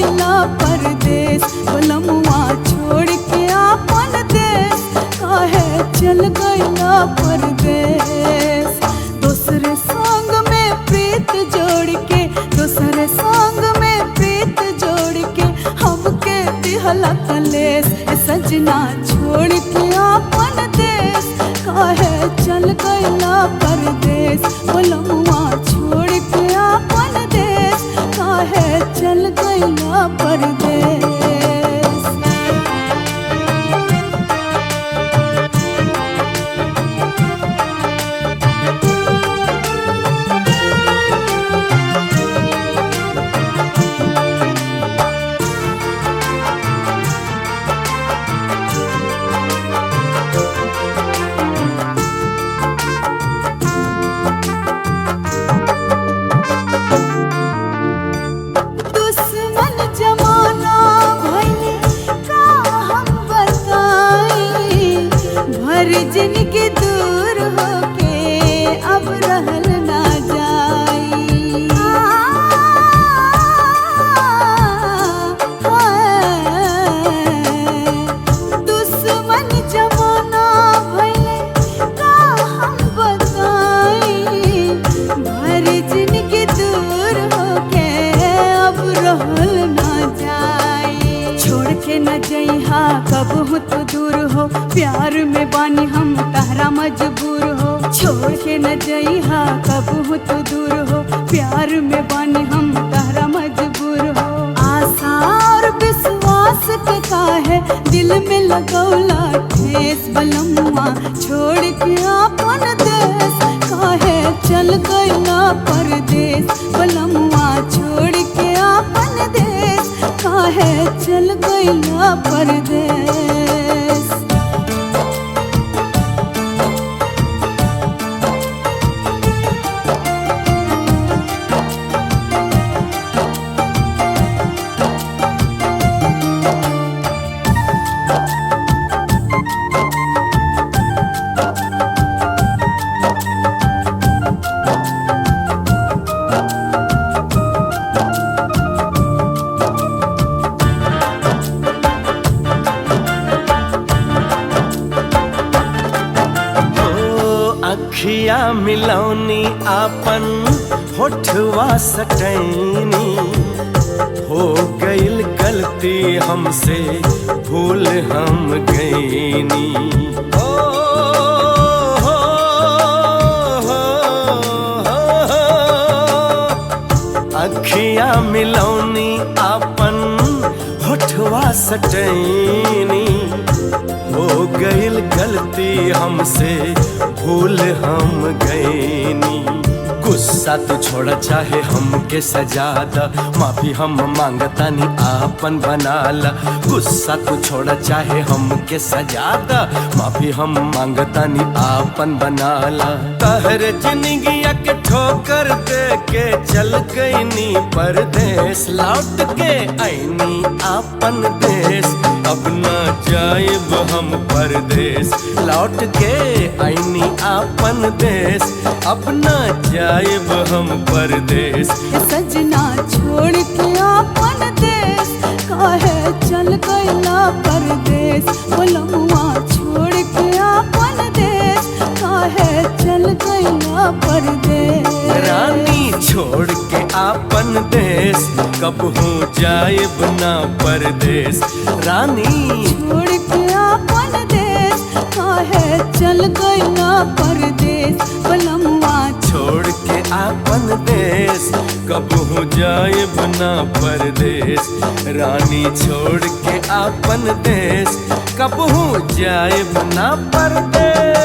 गइला परदेस बलमुआ छोड़ के आपन देश काहे चल गइला परदेस। दूसरे संग में प्रीत जोड़ के दूसरे संग में प्रीत जोड़ के हमके दिहला कलेस सजना छोड़ के आपन देश काहे चल गइला परदेस बलमुआ छोड़ के आपन देश काहे चल गइला परदेस। जिनके दूर होके अब रहल ना जाई दुश्मन जमाना भइले का हम बताई भर जिनके दूर होके अब रहल ना जाई। छोड़ के न जइहा कबहू तो दूर हो प्यार में बानी हम तहरा मजबूर हो। छोड़ के न जइहा कबहू तो दूर हो प्यार में बानी हम तहरा मजबूर हो। आशा और विश्वास के काहे दिल में लगौला ठेस बलमुआ छोड़ के आपन देश काहे चल गइला परदेस बलमुआ छोड़ के आपन देश काहे चल गइला परदेस। अखिया मिलौनी आपन होठवा सटैनी हो गइल गलती हमसे भूल हम गईनी। हो अखिया मिलौनी आपन होठवा सटैनी हो गइल गलती हमसे भूल हम गईनी। गुस्सा तो छोड़ चाहे हमके सजा द माफी हम मांगतानी आपन बनाला। गुस्सा तो छोड़ चाहे हमके सजा द माफी हम मांगतानी आपन बनाला। तहरे जिंदगिया के ठोकर दे के चल गईनी परदेस लौट के आईनी आपन देश अब ना जाएब हम परदेस लौट के आईनी आपन देश अब ना जाएब हम परदेस। सजना छोड़ के आपन देश काहे चल गइला परदेस बलमुआ छोड़ के आपन देश काहे चल गइला परदेस। रानी छोड़ के आपन देश कबहू जाएब ना परदेस। रानी छोड़ के आपन देश काहे चल गइला परदेस बलमुआ छोड़ के आपन देश कबहू जाएब ना परदेस। रानी छोड़ के आपन देश कबहू जाएब ना परदेस।